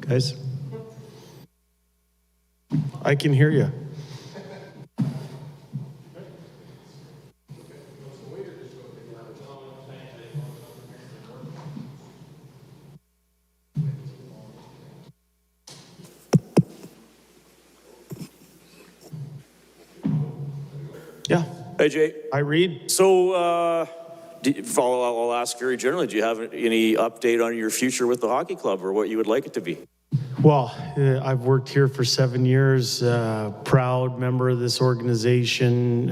Guys, I can hear you. Yeah. Hey, Jay. I read. So, I'll ask very generally, do you have any update on your future with the hockey club or what you would like it to be? Well, I've worked here for 7 years, proud member of this organization.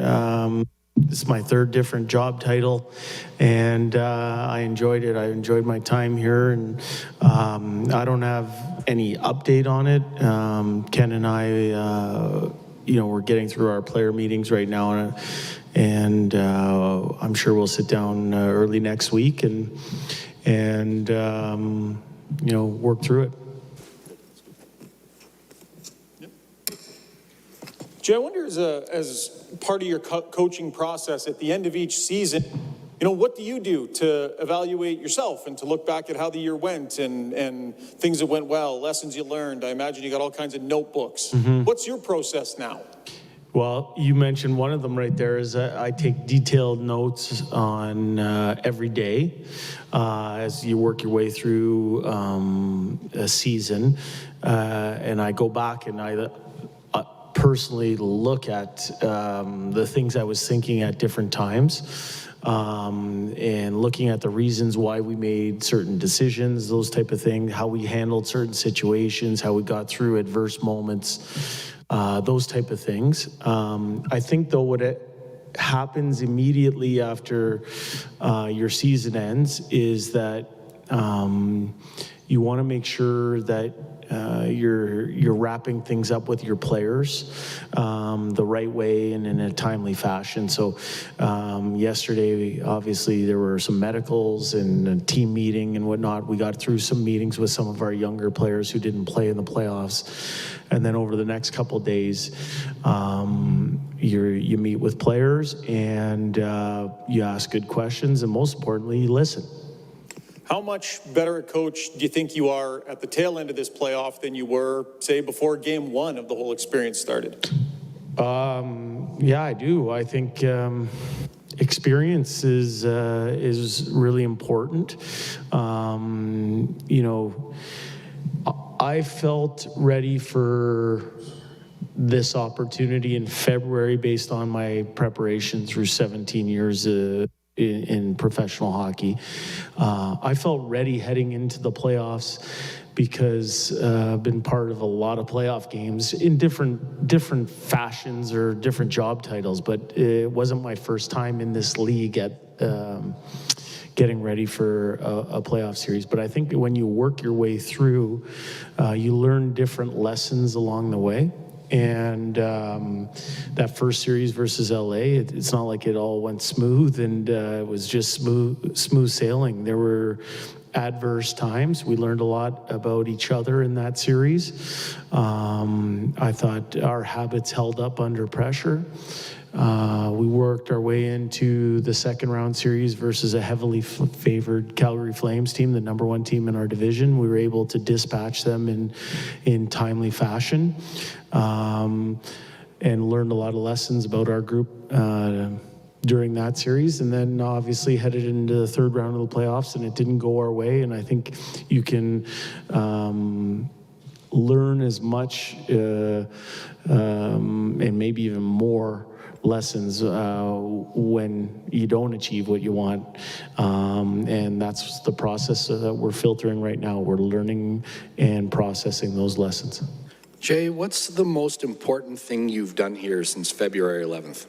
This is my third different job title, and I enjoyed it. I enjoyed my time here, and I don't have any update on it. Ken and I, we're getting through our player meetings right now, and I'm sure we'll sit down early next week and work through it. Jay, I wonder as part of your coaching process at the end of each season, what do you do to evaluate yourself and to look back at how the year went and things that went well, lessons you learned? I imagine you got all kinds of notebooks. Mm-hmm. What's your process now? Well, you mentioned one of them right there is I take detailed notes on every day as you work your way through a season. And I go back and I personally look at the things I was thinking at different times and looking at the reasons why we made certain decisions, those type of things, how we handled certain situations, how we got through adverse moments, those type of things. I think though what happens immediately after your season ends is that you want to make sure that you're wrapping things up with your players the right way and in a timely fashion. So yesterday, obviously, there were some medicals and a team meeting and whatnot. We got through some meetings with some of our younger players who didn't play in the playoffs. And then over the next couple of days, you meet with players and you ask good questions, and most importantly, you listen. How much better a coach do you think you are at the tail end of this playoff than you were, say, before game one of the whole experience started? Yeah, I do. I think experience is really important. I felt ready for this opportunity in February based on my preparation through 17 years in professional hockey. I felt ready heading into the playoffs because I've been part of a lot of playoff games in different fashions or different job titles, but it wasn't my first time in this league at getting ready for a playoff series. But I think when you work your way through, you learn different lessons along the way. And that first series versus LA, it's not like it all went smooth and it was just smooth sailing. There were adverse times. We learned a lot about each other in that series. I thought our habits held up under pressure. We worked our way into the second round series versus a heavily favored Calgary Flames team, the number one team in our division. We were able to dispatch them in timely fashion, and learned a lot of lessons about our group during that series. And then obviously headed into the third round of the playoffs, and it didn't go our way. And I think you can learn as much and maybe even more lessons when you don't achieve what you want, and that's the process that we're filtering right now. We're learning and processing those lessons. Jay, what's the most important thing you've done here since February 11th?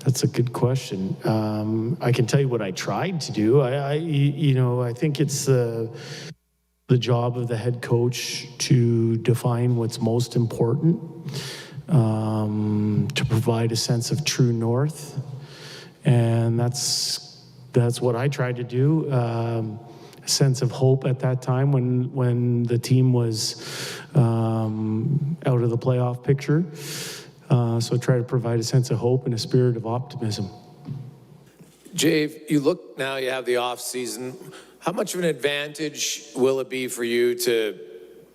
That's a good question. I can tell you what I tried to do. I think it's the job of the head coach to define what's most important, to provide a sense of true north, and that's what I tried to do. A sense of hope at that time when the team was out of the playoff picture. So try to provide a sense of hope and a spirit of optimism. Jay, you look now, you have the off season. How much of an advantage will it be for you to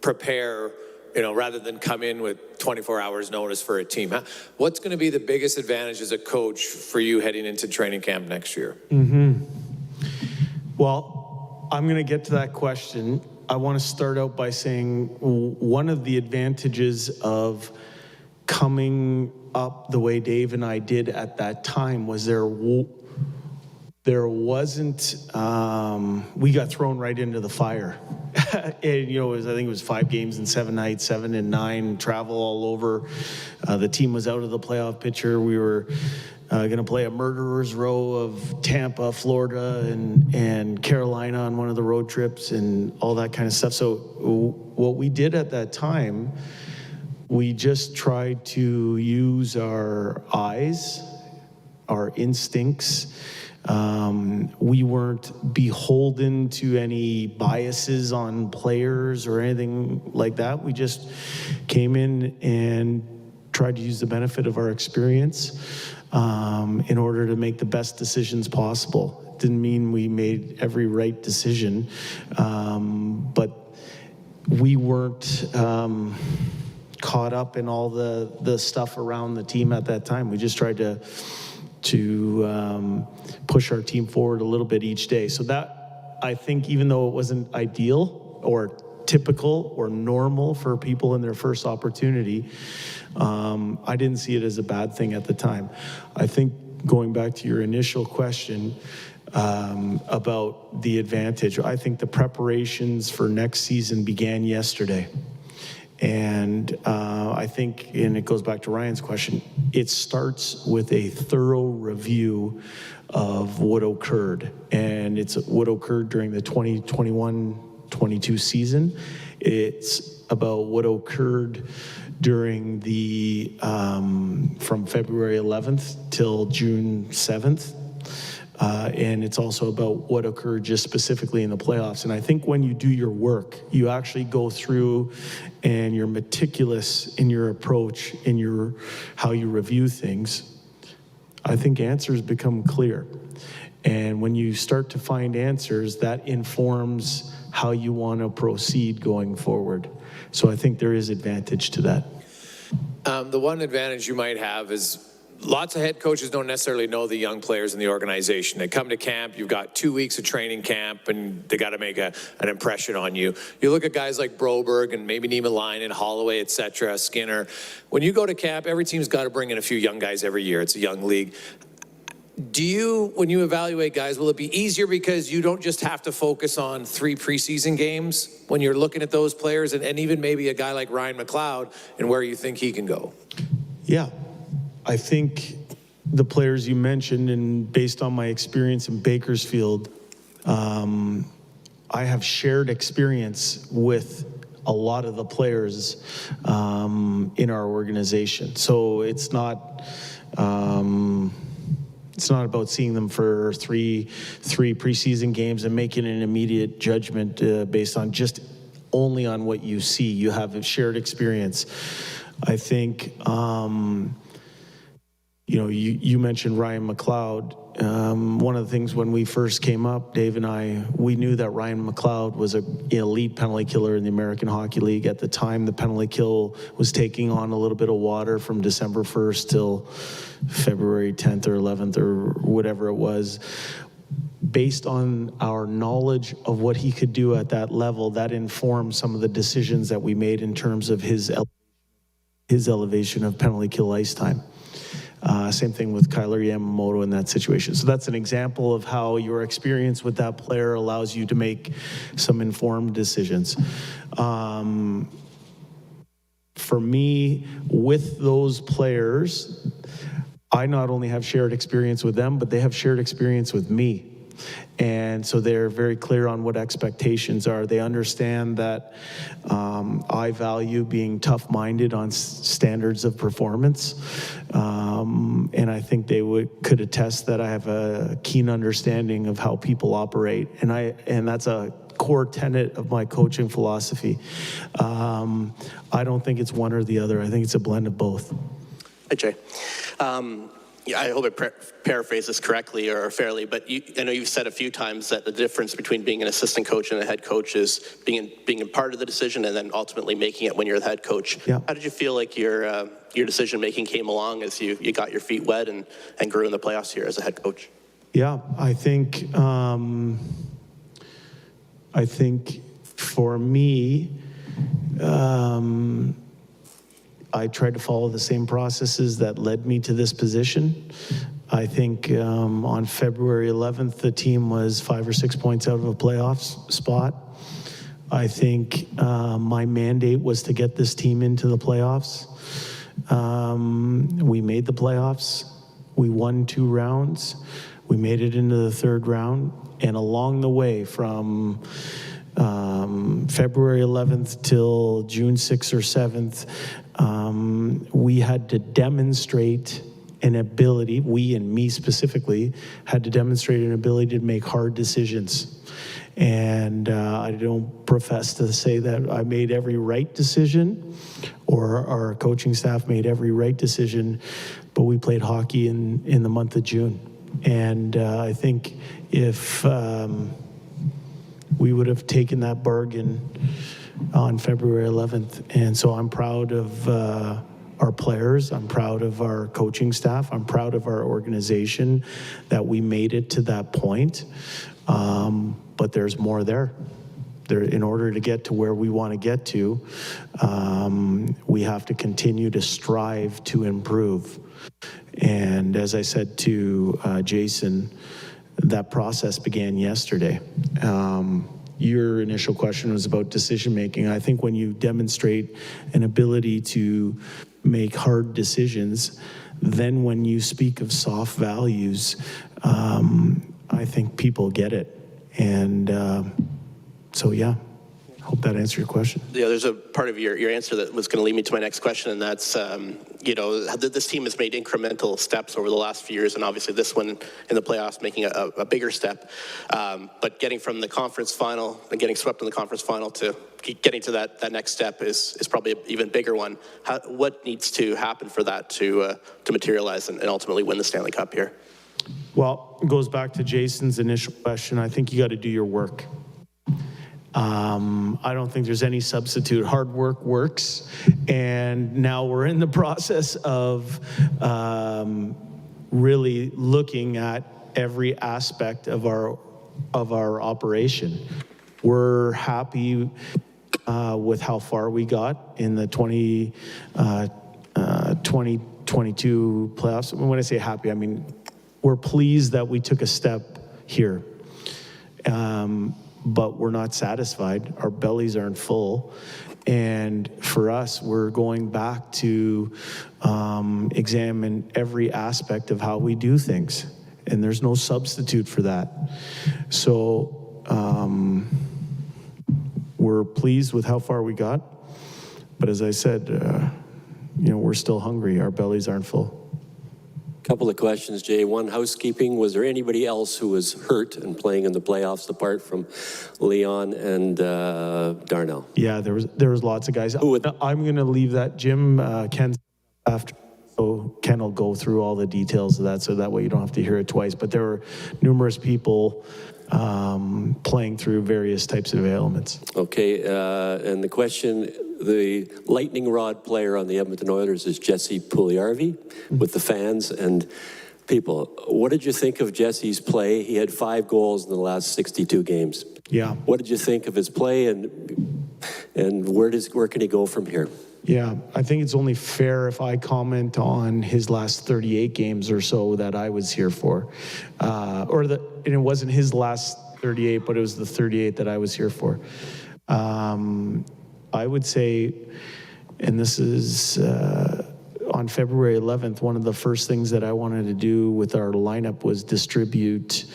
prepare, rather than come in with 24 hours notice for a team? What's going to be the biggest advantage as a coach for you heading into training camp next year? Well, I'm going to get to that question. I want to start out by saying one of the advantages of coming up the way Dave and I did at that time was there wasn't, we got thrown right into the fire. And, I think it was 5 games in 7 nights, 7 and 9, travel all over. The team was out of the playoff picture. We were going to play a murderer's row of Tampa, Florida, and Carolina on one of the road trips and all that kind of stuff. So what we did at that time, we just tried to use our eyes, our instincts. We weren't beholden to any biases on players or anything like that. We just came in and tried to use the benefit of our experience in order to make the best decisions possible. It didn't mean we made every right decision, but we weren't caught up in all the stuff around the team at that time. We just tried to push our team forward a little bit each day. So that, I think, even though it wasn't ideal or typical or normal for people in their first opportunity, I didn't see it as a bad thing at the time. I think going back to your initial question about the advantage, I think the preparations for next season began yesterday. And I think, and it goes back to Ryan's question, it starts with a thorough review of what occurred. And it's what occurred during the 2021-22 season. It's about what occurred during the, from February 11th till June 7th. And it's also about what occurred just specifically in the playoffs. And I think when you do your work, you actually go through and you're meticulous in your approach, in your how you review things, I think answers become clear. And when you start to find answers, that informs how you want to proceed going forward. So I think there is advantage to that. The one advantage you might have is lots of head coaches don't necessarily know the young players in the organization. They come to camp, you've got 2 weeks of training camp, and they got to make an impression on you. You look at guys like Broberg and maybe Nima Lyon, Holloway, etc., Skinner. When you go to camp, every team's got to bring in a few young guys every year. It's a young league. Do you, when you evaluate guys, will it be easier because you don't just have to focus on 3 preseason games when you're looking at those players, and even maybe a guy like Ryan McLeod and where you think he can go? Yeah. I think the players you mentioned, and based on my experience in Bakersfield, I have shared experience with a lot of the players in our organization. So it's not about seeing them for three preseason games and making an immediate judgment based on just only on what you see. You have a shared experience. I think. You mentioned Ryan McLeod. One of the things when we first came up, Dave and I, we knew that Ryan McLeod was an elite penalty killer in the American Hockey League. At the time, the penalty kill was taking on a little bit of water from December 1st till February 10th or 11th or whatever it was. Based on our knowledge of what he could do at that level, that informed some of the decisions that we made in terms of his elevation of penalty kill ice time. Same thing with Kyler Yamamoto in that situation. So that's an example of how your experience with that player allows you to make some informed decisions. For me, with those players, I not only have shared experience with them, but they have shared experience with me. And so they're very clear on what expectations are. They understand that I value being tough-minded on standards of performance. And I think they could attest that I have a keen understanding of how people operate. And that's a core tenet of my coaching philosophy. I don't think it's one or the other. I think it's a blend of both. Hi, Jay. Yeah, I hope I paraphrase this correctly or fairly, but I know you've said a few times that the difference between being an assistant coach and a head coach is being a part of the decision and then ultimately making it when you're the head coach. Yeah. How did you feel like your decision making came along as you got your feet wet and grew in the playoffs here as a head coach? Yeah, I think for me, I tried to follow the same processes that led me to this position. I think on February 11th, the team was 5 or 6 points out of a playoff spot. I think my mandate was to get this team into the playoffs. We made the playoffs. We won 2 rounds. We made it into the 3rd round. And along the way from February 11th till June 6th or 7th, we had to demonstrate an ability, we and me specifically, had to demonstrate an ability to make hard decisions. And I don't profess to say that I made every right decision or our coaching staff made every right decision, but we played hockey in the month of June. And I think if we would have taken that bargain on February 11th. And so I'm proud of our players. I'm proud of our coaching staff. I'm proud of our organization that we made it to that point. But there's more there. In order to get to where we want to get to, we have to continue to strive to improve. And as I said to Jason, that process began yesterday. Your initial question was about decision-making. I think when you demonstrate an ability to make hard decisions, then when you speak of soft values, I think people get it. And so, yeah, hope that answered your question. Yeah, there's a part of your answer that was going to lead me to my next question, and that's, this team has made incremental steps over the last few years, and obviously this one in the playoffs making a bigger step. But getting from the conference final and getting swept in the conference final to getting to that next step is probably an even bigger one. What needs to happen for that to materialize and ultimately win the Stanley Cup here? Well, it goes back to Jason's initial question. I think you got to do your work. I don't think there's any substitute. Hard work works, and now we're in the process of really looking at every aspect of our operation. We're happy with how far we got in the 2022 playoffs. When I say happy, I mean we're pleased that we took a step here. But we're not satisfied. Our bellies aren't full. And for us, we're going back to examine every aspect of how we do things. And there's no substitute for that. So we're pleased with how far we got. But as I said, we're still hungry. Our bellies aren't full. Couple of questions, Jay. One, housekeeping. Was there anybody else who was hurt and playing in the playoffs apart from Leon and Darnell? Yeah, there was lots of guys. I'm going to leave that. Jim, Ken, after. So Ken will go through all the details of that, so that way you don't have to hear it twice. But there were numerous people playing through various types of ailments. Okay, and the question, the lightning rod player on the Edmonton Oilers is Jesse Puljujarvi with the fans and people. What did you think of Jesse's play? He had 5 goals in the last 62 games. Yeah. What did you think of his play, and where can he go from here? Yeah, I think it's only fair if I comment on his last 38 games or so that I was here for. And it wasn't his last 38, but it was the 38 that I was here for. I would say, and this is on February 11th, one of the first things that I wanted to do with our lineup was distribute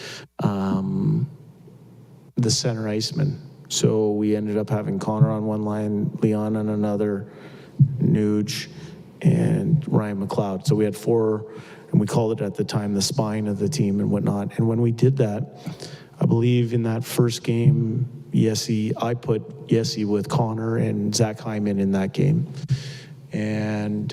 the center iceman. So we ended up having Connor on one line, Leon on another, Nuge, and Ryan McLeod. So we had 4, and we called it at the time the spine of the team and whatnot. And when we did that, I believe in that first game, I put Yessi with Connor and Zach Hyman in that game. And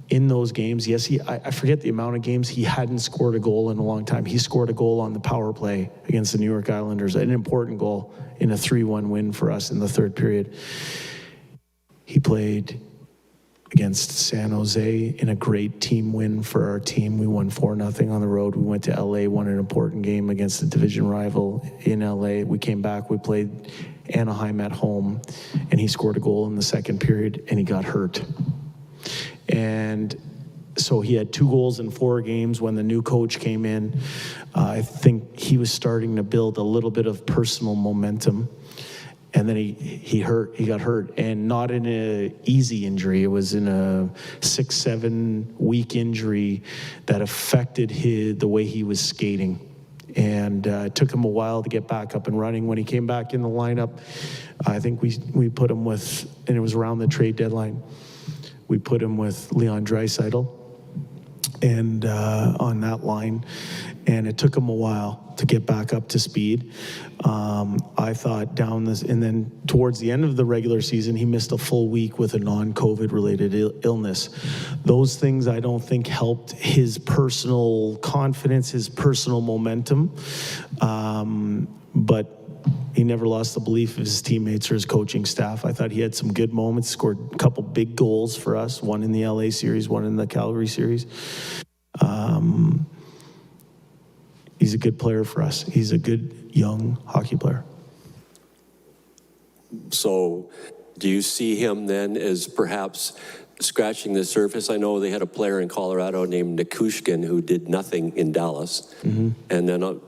in those games, Yessi, I forget the amount of games he hadn't scored a goal in a long time. He scored a goal on the power play against the New York Islanders, an important goal in a 3-1 win for us in the third period. He played against San Jose in a great team win for our team. We won 4-0 on the road. We went to LA, won an important game against the division rival in LA. We came back, we played Anaheim at home, and he scored a goal in the second period, and he got hurt. And so he had 2 goals in 4 games when the new coach came in. I think he was starting to build a little bit of personal momentum. And then he got hurt, and not in an easy injury. It was in a 6-7 week injury that affected the way he was skating. And it took him a while to get back up and running. When he came back in the lineup, I think we put him with, and it was around the trade deadline, we put him with Leon Draisaitl and on that line, and it took him a while to get back up to speed. I thought and then towards the end of the regular season, he missed a full week with a non-COVID related illness. Those things I don't think helped his personal confidence, his personal momentum, but he never lost the belief of his teammates or his coaching staff. I thought he had some good moments, scored a couple big goals for us, one in the LA series, one in the Calgary series. He's a good player for us. He's a good young hockey player. So do you see him then as perhaps scratching the surface? I know they had a player in Colorado named Nikushkin who did nothing in Dallas. Mm-hmm. And then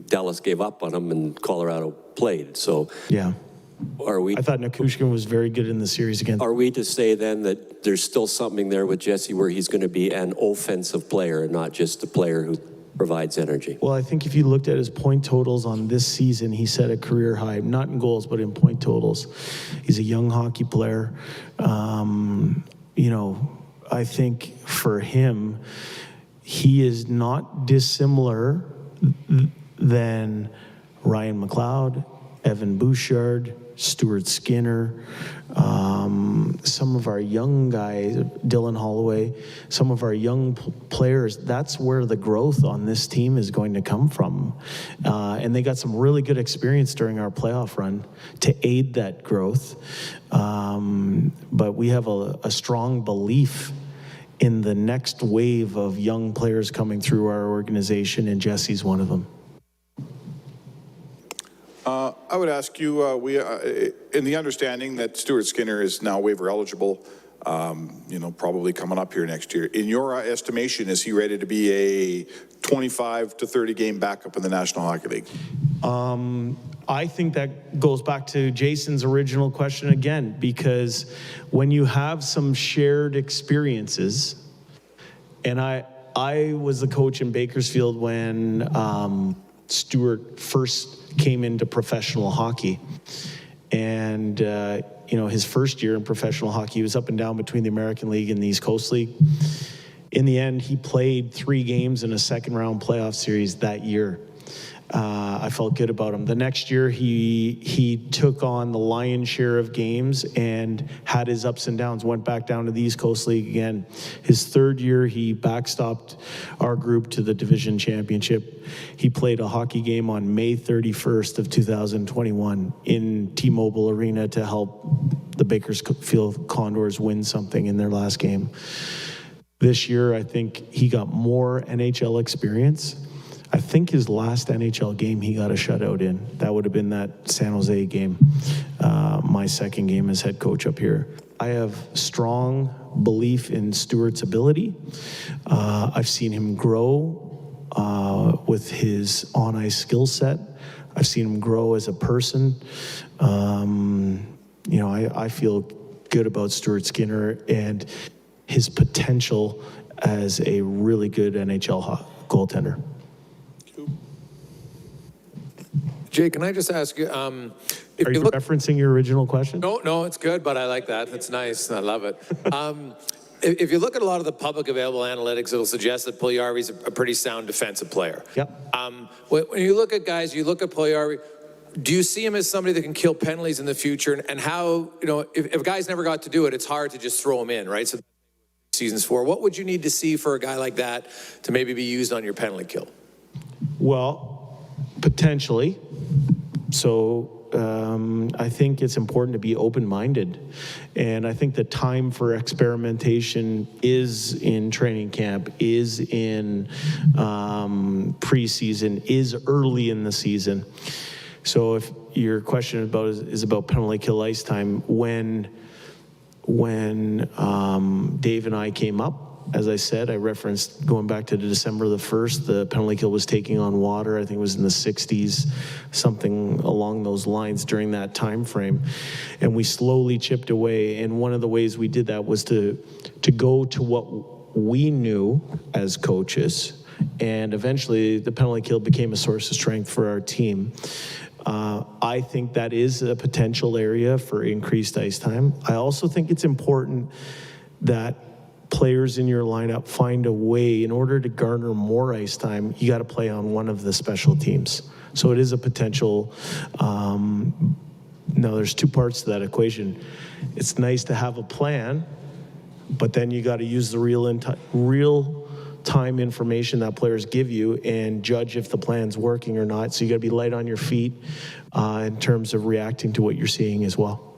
Dallas gave up on him and Colorado played. So yeah. I thought Nikushkin was very good in the series against. Are we to say then that there's still something there with Jesse where he's going to be an offensive player and not just a player who provides energy? Well, I think if you looked at his point totals on this season, he set a career high, not in goals, but in point totals. He's a young hockey player. I think for him, he is not dissimilar than Ryan McLeod, Evan Bouchard, Stuart Skinner, some of our young guys, Dylan Holloway, some of our young players. That's where the growth on this team is going to come from. And they got some really good experience during our playoff run to aid that growth. But we have a strong belief in the next wave of young players coming through our organization, and Jesse's one of them. I would ask you, in the understanding that Stuart Skinner is now waiver eligible, probably coming up here next year. In your estimation, is he ready to be a 25 to 30 game backup in the National Hockey League? I think that goes back to Jason's original question again, because when you have some shared experiences, and I was the coach in Bakersfield when Stuart first came into professional hockey. And, his first year in professional hockey, he was up and down between the American League and the East Coast League. In the end, he played 3 games in a second round playoff series that year. I felt good about him. The next year, he took on the lion's share of games and had his ups and downs, went back down to the East Coast League again. His third year, he backstopped our group to the division championship. He played a hockey game on May 31st of 2021 in T-Mobile Arena to help the Bakersfield Condors win something in their last game. This year, I think he got more NHL experience. I think his last NHL game he got a shutout in. That would have been that San Jose game, my second game as head coach up here. I have strong belief in Stuart's ability. I've seen him grow with his on-ice skill set. I've seen him grow as a person. I feel good about Stuart Skinner and his potential as a really good NHL goaltender. Jay, can I just ask you, Are you referencing your original question? No, it's good, but I like that. That's nice. I love it. If you look at a lot of the public available analytics, it'll suggest that Puljujarvi's a pretty sound defensive player. Yep. When you look at guys, you look at Puljujarvi, do you see him as somebody that can kill penalties in the future? And how, if guys never got to do it, it's hard to just throw him in, right? So seasons for, what would you need to see for a guy like that to maybe be used on your penalty kill? Well, potentially. So I think it's important to be open-minded. And I think the time for experimentation is in training camp, is in preseason, is early in the season. So if your question is about penalty kill ice time, when Dave and I came up, as I said, I referenced going back to December the 1st, the penalty kill was taking on water. I think it was in the 60s, something along those lines during that time frame. And we slowly chipped away. And one of the ways we did that was to go to what we knew as coaches. And eventually the penalty kill became a source of strength for our team. I think that is a potential area for increased ice time. I also think it's important that players in your lineup find a way, in order to garner more ice time, you got to play on one of the special teams. So it is a potential. Now there's two parts to that equation. It's nice to have a plan, but then you got to use the real time information that players give you and judge if the plan's working or not. So you got to be light on your feet in terms of reacting to what you're seeing as well.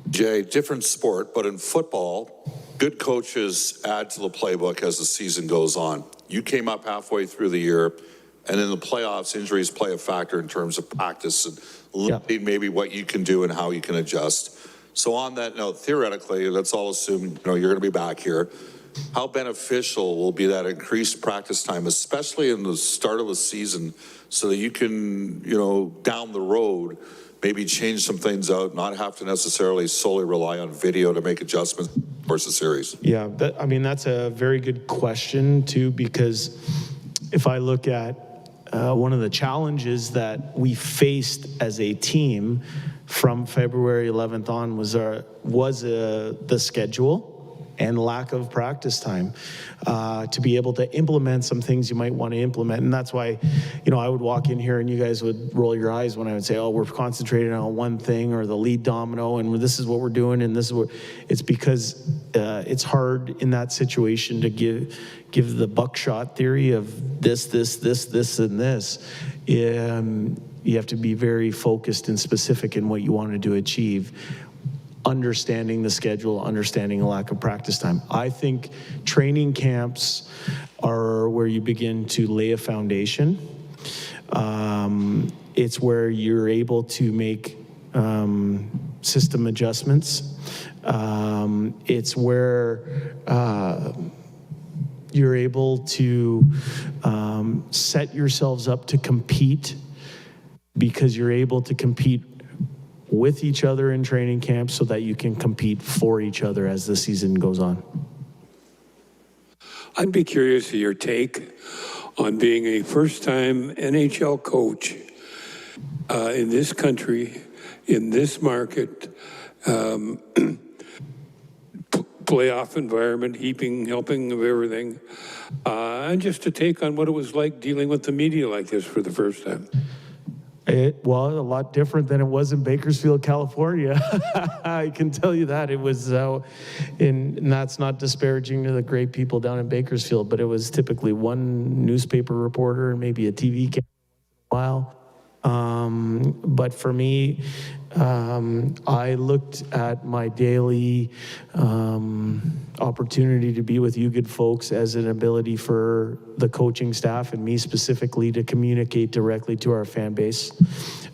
Jay, different sport, but in football, good coaches add to the playbook as the season goes on. You came up halfway through the year, and in the playoffs, injuries play a factor in terms of practice and limiting maybe what you can do and how you can adjust. So on that note, theoretically, let's all assume you're going to be back here. How beneficial will be that increased practice time, especially in the start of the season, so that you can, down the road, maybe change some things out, not have to necessarily solely rely on video to make adjustments versus series? Yeah, that's a very good question too, because if I look at one of the challenges that we faced as a team from February 11th on was the schedule and lack of practice time to be able to implement some things you might want to implement. And that's why, I would walk in here and you guys would roll your eyes when I would say, oh, we're concentrating on one thing or the lead domino and this is what we're doing and this is what, it's because it's hard in that situation to give the buckshot theory of this, and this. You have to be very focused and specific in what you wanted to achieve. Understanding the schedule, understanding a lack of practice time. I think training camps are where you begin to lay a foundation. It's where you're able to make system adjustments. It's where you're able to set yourselves up to compete, because you're able to compete with each other in training camp so that you can compete for each other as the season goes on. I'd be curious of your take on being a first-time NHL coach in this country, in this market, playoff environment, helping of everything, and just to take on what it was like dealing with the media like this for the first time. Well, a lot different than it was in Bakersfield, California. I can tell you that. It was, and that's not disparaging to the great people down in Bakersfield, but it was typically one newspaper reporter and maybe a TV camera once in a while. But for me, I looked at my daily opportunity to be with you good folks as an ability for the coaching staff and me specifically to communicate directly to our fan base.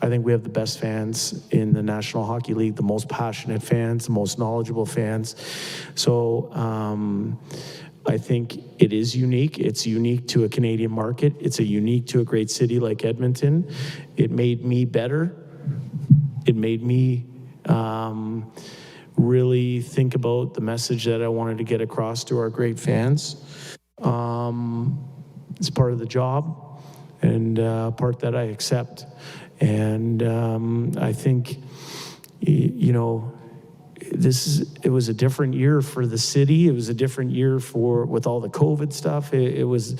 I think we have the best fans in the National Hockey League, the most passionate fans, the most knowledgeable fans. So I think it is unique. It's unique to a Canadian market. It's unique to a great city like Edmonton. It made me better. It made me really think about the message that I wanted to get across to our great fans. It's part of the job and part that I accept. And I think, you know, it was a different year for the city. It was a different year with all the COVID stuff. It was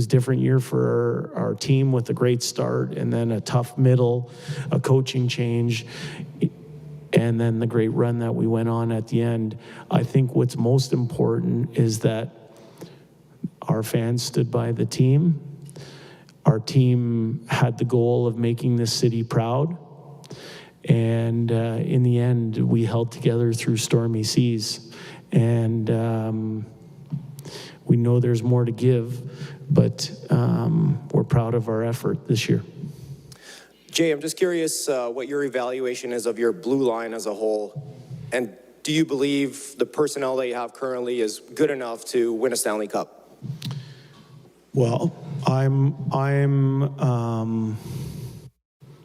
different year for our team with a great start and then a tough middle, a coaching change, and then the great run that we went on at the end. I think what's most important is that our fans stood by the team. Our team had the goal of making this city proud. And in the end, we held together through stormy seas. And we know there's more to give, but we're proud of our effort this year. Jay, I'm just curious what your evaluation is of your blue line as a whole. And do you believe the personnel that you have currently is good enough to win a Stanley Cup? Well, I'm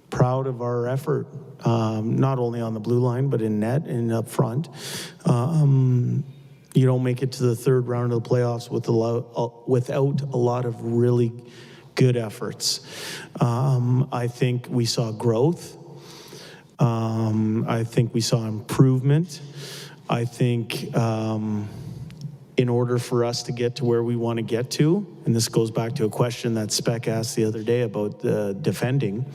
proud of our effort, not only on the blue line, but in net and up front. You don't make it to the third round of the playoffs without a lot of really good efforts. I think we saw growth. I think we saw improvement. I think in order for us to get to where we want to get to, and this goes back to a question that Spec asked the other day about defending,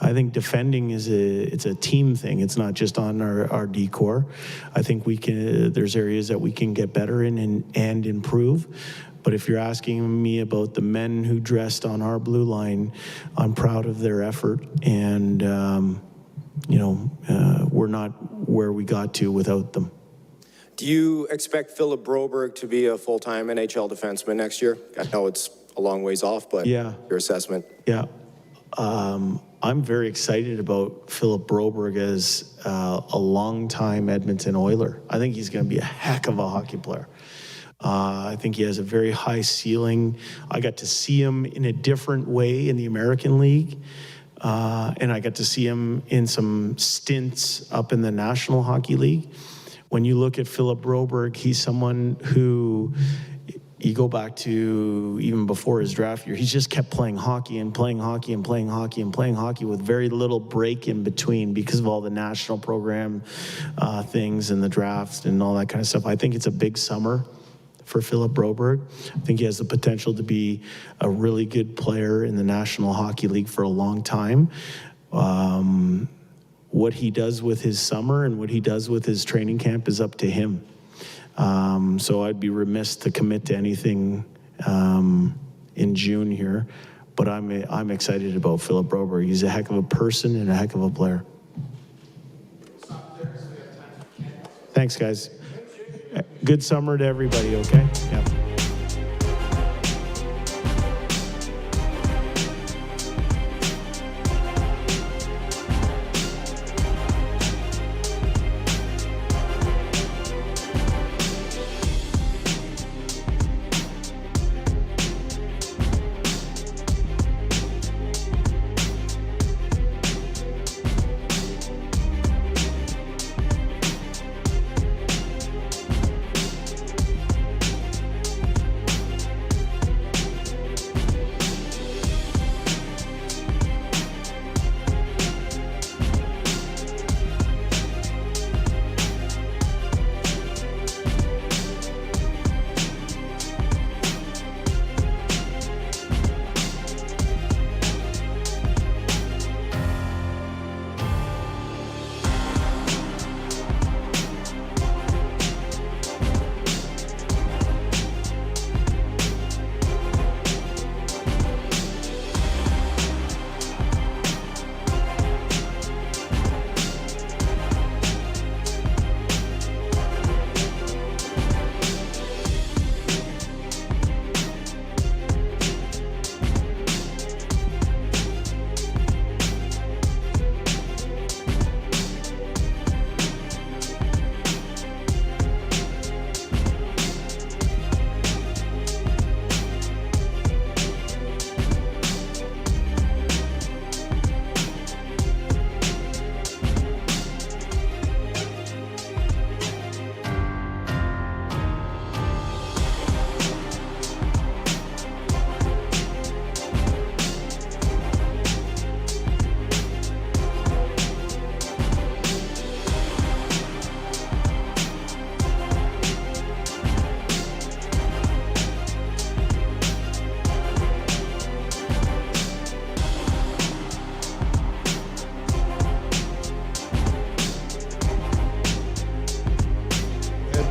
I think defending it's a team thing. It's not just on our D-core. I think there's areas that we can get better in and improve. But if you're asking me about the men who dressed on our blue line, I'm proud of their effort. And, we're not where we got to without them. Do you expect Philip Broberg to be a full-time NHL defenseman next year? I know it's a long ways off, but yeah. Your assessment? Yeah. I'm very excited about Philip Broberg as a longtime Edmonton Oiler. I think he's going to be a heck of a hockey player. I think he has a very high ceiling. I got to see him in a different way in the American League. And I got to see him in some stints up in the National Hockey League. When you look at Philip Broberg, he's someone who, you go back to even before his draft year, he's just kept playing hockey and playing hockey and playing hockey and playing hockey with very little break in between because of all the national program things and the drafts and all that kind of stuff. I think it's a big summer for Philip Broberg. I think he has the potential to be a really good player in the National Hockey League for a long time. What he does with his summer and what he does with his training camp is up to him. So I'd be remiss to commit to anything in June here, but I'm excited about Philip Broberg. He's a heck of a person and a heck of a player. Thanks, guys. Good summer to everybody, okay? Yeah.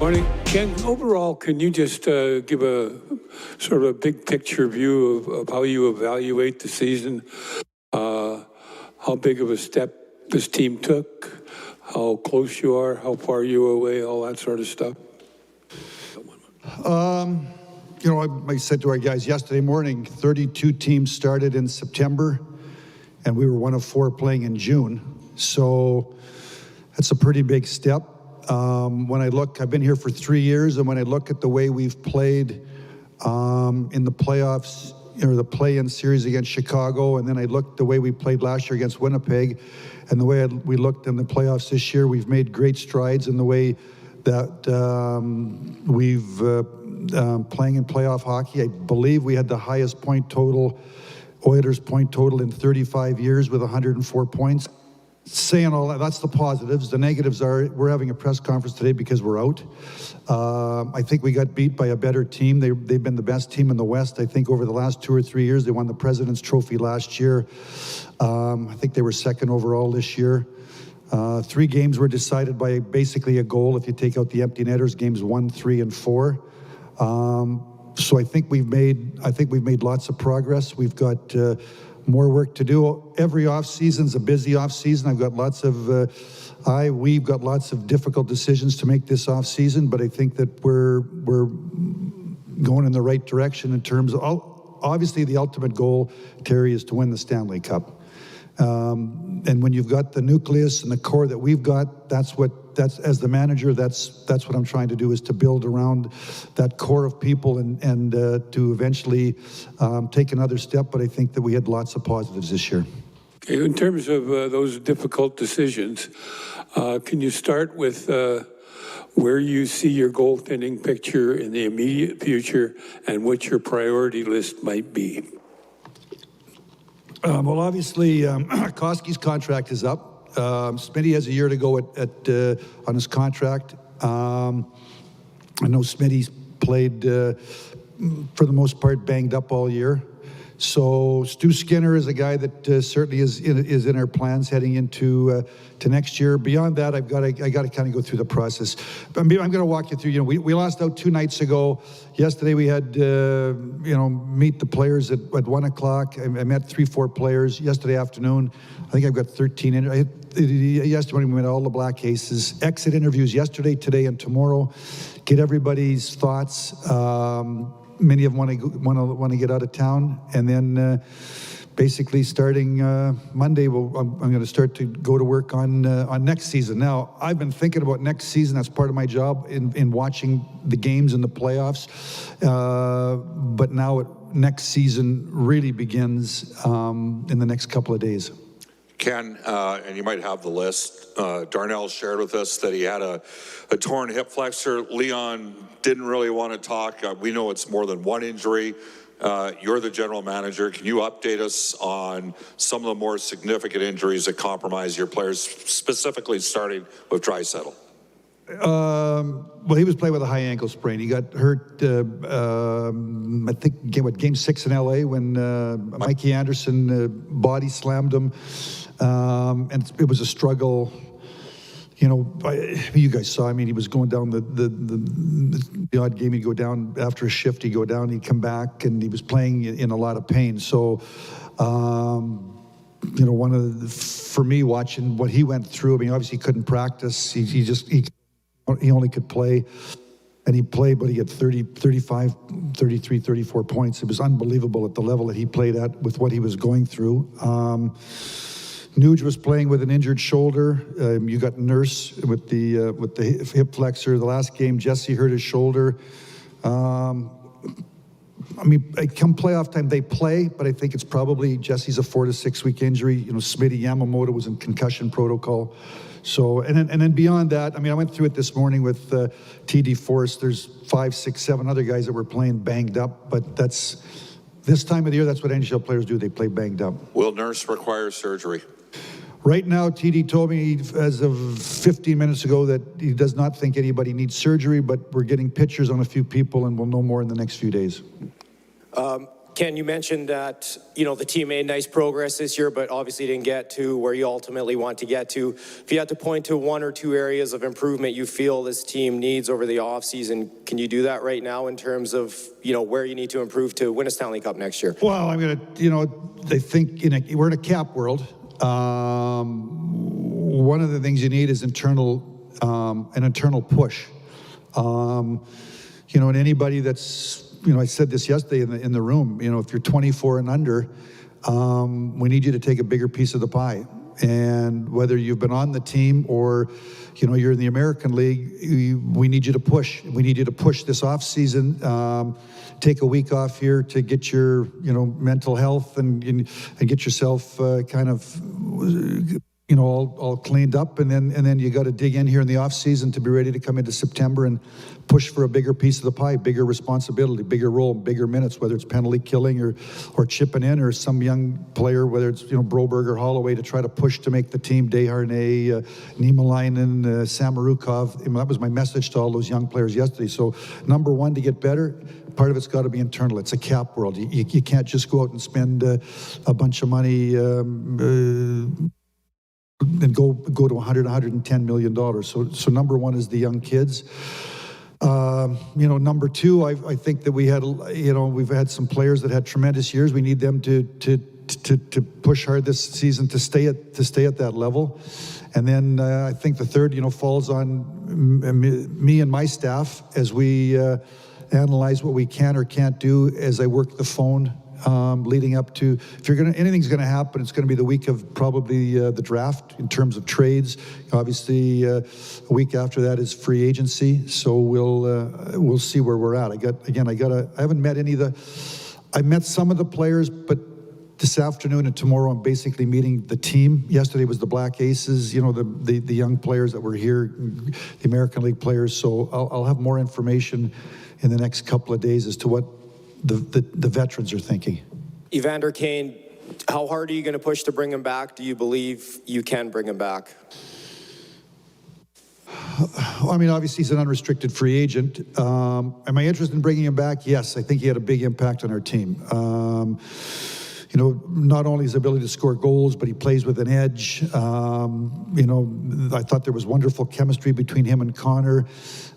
Morning. Ken, overall, can you just give a sort of a big picture view of how you evaluate the season? How big of a step this team took? How close you are? How far you are away? All that sort of stuff? You know, I said to our guys yesterday morning, 32 teams started in September, and we were one of 4 playing in June. So that's a pretty big step. When I look, I've been here for 3 years, and when I look at the way we've played in the playoffs, or the play-in series against Chicago, and then I looked the way we played last year against Winnipeg, and the way we looked in the playoffs this year, we've made great strides in the way that we've playing in playoff hockey. I believe we had the highest point total, Oilers point total in 35 years with 104 points. Saying all that, that's the positives. The negatives are we're having a press conference today because we're out. I think we got beat by a better team. They've been the best team in the West, I think, over the last 2 or 3 years. They won the President's Trophy last year. I think they were second overall this year. 3 games were decided by basically a goal if you take out the empty netters, games 1, 3, and 4. So I think we've made lots of progress. We've got more work to do. Every off season's a busy off season. I've got lots of we've got lots of difficult decisions to make this off season, but I think that we're going in the right direction in terms of obviously the ultimate goal, Terry, is to win the Stanley Cup. And when you've got the nucleus and the core that we've got, that's as the manager, that's what I'm trying to do, is to build around that core of people and to eventually take another step. But I think that we had lots of positives this year. Okay, in terms of those difficult decisions, can you start with where you see your goaltending picture in the immediate future and what your priority list might be? Well, obviously, Koski's contract is up. Smitty has a year to go on his contract. I know Smitty's played, for the most part, banged up all year. So Stu Skinner is a guy that certainly is in our plans heading into to next year. Beyond that, I got to kind of go through the process. But I'm going to walk you through. You know, we lost out 2 nights ago. Yesterday we had meet the players at 1 o'clock. I met 3-4 players yesterday afternoon. I think I've got 13. Yesterday morning we met all the Black Cases. Exit interviews yesterday, today, and tomorrow. Get everybody's thoughts. Many of them want to get out of town, and then basically starting Monday, I'm going to start to go to work on next season. Now, I've been thinking about next season. That's part of my job in watching the games in the playoffs. But now next season really begins in the next couple of days. Ken, and you might have the list, Darnell shared with us that he had a torn hip flexor. Leon didn't really want to talk. We know it's more than one injury. You're the general manager. Can you update us on some of the more significant injuries that compromise your players, specifically starting with Draisaitl? Well, he was playing with a high ankle sprain. He got hurt, I think, game 6 in LA when Mikey Anderson body slammed him. And it was a struggle. You know, you guys saw, I mean, he was going down the odd game. He'd go down after a shift, he'd go down, he'd come back, and he was playing in a lot of pain. So, you know, for me, watching what he went through, I mean, obviously he couldn't practice. He only could play, and he played, but he had 30, 35, 33, 34 points. It was unbelievable at the level that he played at with what he was going through. Nuge was playing with an injured shoulder. You got Nurse with the hip flexor. The last game, Jesse hurt his shoulder. I mean, come playoff time, they play, but I think it's probably Jesse's a 4 to 6 week injury. You know, Smitty Yamamoto was in concussion protocol. So, and then beyond that, I mean, I went through it this morning with TD Force. There's 5, 6, 7 other guys that were playing banged up, but that's this time of the year. That's what NHL players do. They play banged up. Will Nurse require surgery? Right now, TD told me as of 15 minutes ago that he does not think anybody needs surgery, but we're getting pictures on a few people, and we'll know more in the next few days. Ken, you mentioned that, the team made nice progress this year, but obviously didn't get to where you ultimately want to get to. If you had to point to one or two areas of improvement you feel this team needs over the offseason, can you do that right now in terms of, where you need to improve to win a Stanley Cup next year? Well, I'm going to, they think we're in a cap world. One of the things you need is an internal push. And anybody that's, I said this yesterday in the room, if you're 24 and under, we need you to take a bigger piece of the pie. And whether you've been on the team or, you're in the American League, we need you to push. We need you to push this off season, take a week off here to get your, mental health and get yourself kind of, all cleaned up, and then you got to dig in here in the off season to be ready to come into September and push for a bigger piece of the pie, bigger responsibility, bigger role, bigger minutes, whether it's penalty killing or chipping in, or some young player, whether it's Broberg or Holloway, to try to push to make the team. Desharnais, Niemelainen, Samorukov. That was my message to all those young players yesterday. So number one, to get better, part of it's got to be internal. It's a cap world. You can't just go out and spend a bunch of money. And go to $110 million. So number one is the young kids. Number two, I think that we had, we've had some players that had tremendous years. We need them to push hard this season to stay at that level. And then I think the third, falls on me and my staff as we analyze what we can or can't do as I work the phone. Leading up to, anything's going to happen, it's going to be the week of probably the draft in terms of trades. Obviously, a week after that is free agency. So we'll see where we're at. I haven't met any of the. I met some of the players, but this afternoon and tomorrow I'm basically meeting the team. Yesterday was the Black Aces, the young players that were here, the American League players. So I'll have more information in the next couple of days as to what the veterans are thinking. Evander Kane, how hard are you going to push to bring him back? Do you believe you can bring him back? Obviously he's an unrestricted free agent. Am I interested in bringing him back? Yes, I think he had a big impact on our team. Not only his ability to score goals, but he plays with an edge. I thought there was wonderful chemistry between him and Connor.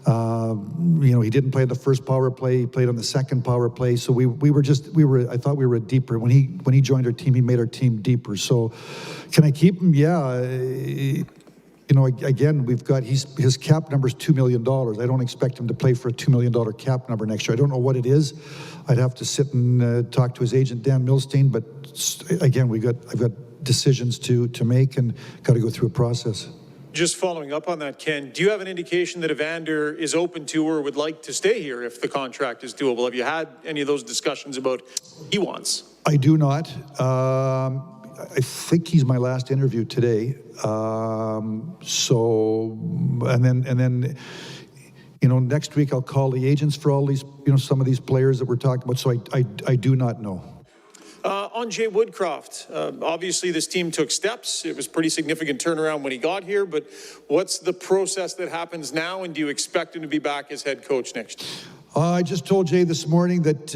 He didn't play the first power play. He played on the second power play. So I thought we were a deeper. When he joined our team, he made our team deeper. So can I keep him? Yeah. Again, we've got, his cap number is $2 million. I don't expect him to play for a $2 million cap number next year. I don't know what it is. I'd have to sit and talk to his agent, Dan Milstein, but again, I've got decisions to make and got to go through a process. Just following up on that, Ken, do you have an indication that Evander is open to or would like to stay here if the contract is doable? Have you had any of those discussions about what he wants? I do not. I think he's my last interview today. Next week I'll call the agents for all these, some of these players that we're talking about. So I do not know. On Jay Woodcroft, obviously this team took steps. It was pretty significant turnaround when he got here, but what's the process that happens now, and do you expect him to be back as head coach next year? I just told Jay this morning that,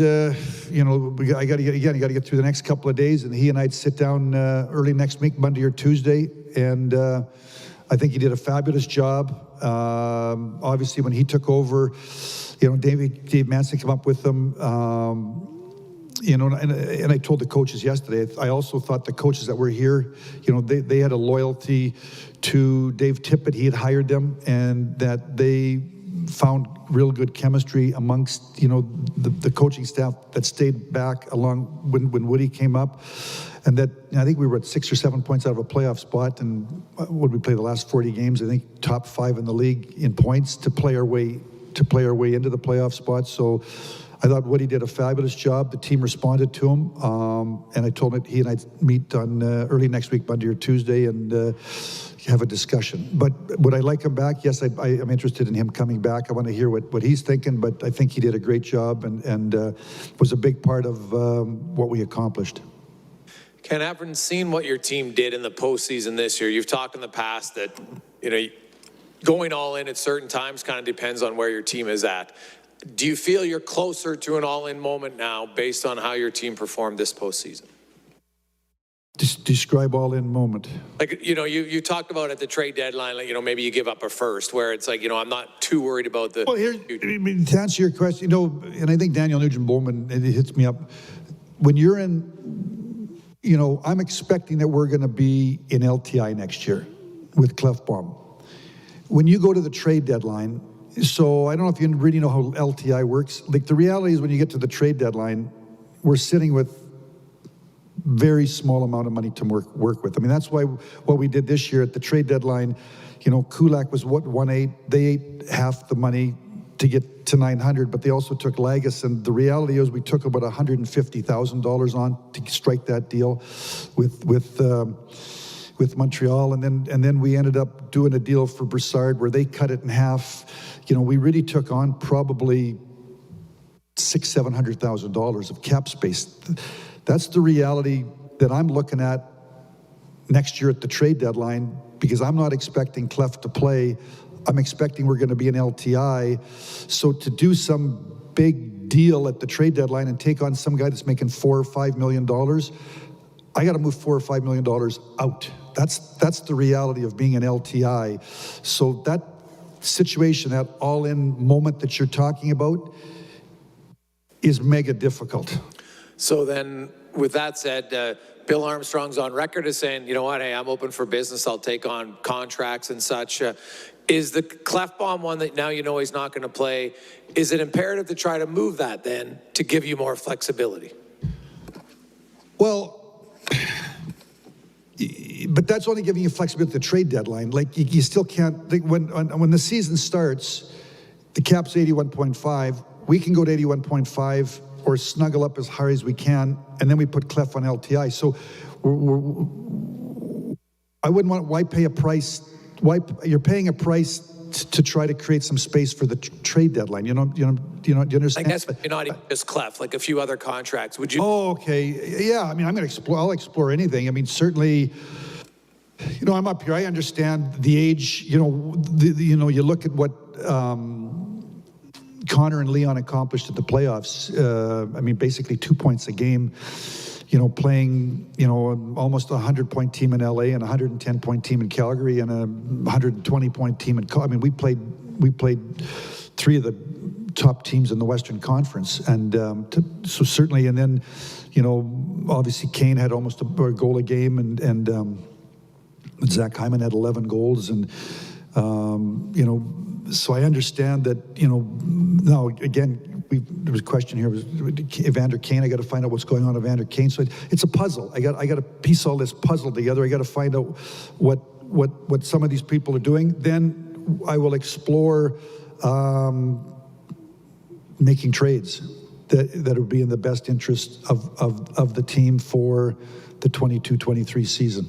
I got to get through the next couple of days, and he and I'd sit down early next week, Monday or Tuesday, and I think he did a fabulous job. Obviously, when he took over, Dave Manson came up with him. And I told the coaches yesterday, I also thought the coaches that were here, they had a loyalty to Dave Tippett. He had hired them, and that they found real good chemistry amongst, the coaching staff that stayed back along when Woody came up. And that, I think we were at 6 or 7 points out of a playoff spot. And what did we play the last 40 games? I think top 5 in the league in points to play our way into the playoff spot. So I thought Woody did a fabulous job. The team responded to him. And I told him he and I meet on early next week, Monday or Tuesday, and have a discussion. But would I like him back? Yes, I'm interested in him coming back. I want to hear what he's thinking, but I think he did a great job and was a big part of what we accomplished. Ken, having seen what your team did in the postseason this year, you've talked in the past that, going all in at certain times kind of depends on where your team is at. Do you feel you're closer to an all-in moment now based on how your team performed this postseason? Describe all-in moment. Like, you talked about at the trade deadline, like, maybe you give up a first, where it's like, I'm not too worried about the... Well, to answer your question, and I think Daniel Nugent-Bowman, it hits me up. When you're in, I'm expecting that we're going to be in LTI next year with Clefbaum. When you go to the trade deadline, so I don't know if you really know how LTI works. Like, the reality is when you get to the trade deadline, we're sitting with very small amount of money to work with. I mean, that's why what we did this year at the trade deadline, Kulak was what, 1.8. They ate half the money to get to 900, but they also took Lagos, and the reality is we took about $150,000 on to strike that deal with Montreal, and then we ended up doing a deal for Brassard where they cut it in half. We really took on probably $600,000-700,000 of cap space. That's the reality that I'm looking at next year at the trade deadline, because I'm not expecting Clef to play. I'm expecting we're going to be in LTI. So to do some big deal at the trade deadline and take on some guy that's making $4 or $5 million, I got to move $4 or $5 million out. That's the reality of being an LTI. So that situation, that all-in moment that you're talking about, is mega difficult. So then, with that said, Bill Armstrong's on record as saying, hey, I'm open for business. I'll take on contracts and such. Is the Clefbaum one that now he's not going to play, is it imperative to try to move that then to give you more flexibility? Well, but that's only giving you flexibility at the trade deadline. Like, you still can't, when the season starts, the cap's 81.5. We can go to 81.5 or snuggle up as high as we can, and then we put Clef on LTI. So I wouldn't want, why pay a price? You're paying a price to try to create some space for the trade deadline. Do you understand? I guess not even just Clef, like a few other contracts. Would you? Oh, okay. Yeah, I mean, I'll explore anything. I mean, certainly, I'm up here. I understand the age. You look at what Connor and Leon accomplished at the playoffs. I mean, basically 2 points a game. Playing, almost a 100-point team in LA and a 110-point team in Calgary and a 120-point team in. I mean, we played three of the top teams in the Western Conference, and so certainly. And then, obviously Kane had almost a goal a game, and Zach Hyman had 11 goals, and so I understand that. Now again. There was a question here, was Evander Kane. I got to find out what's going on with Evander Kane. So it's a puzzle. I got to piece all this puzzle together. I got to find out what some of these people are doing. Then I will explore making trades that would be in the best interest of the team for the 22-23 season.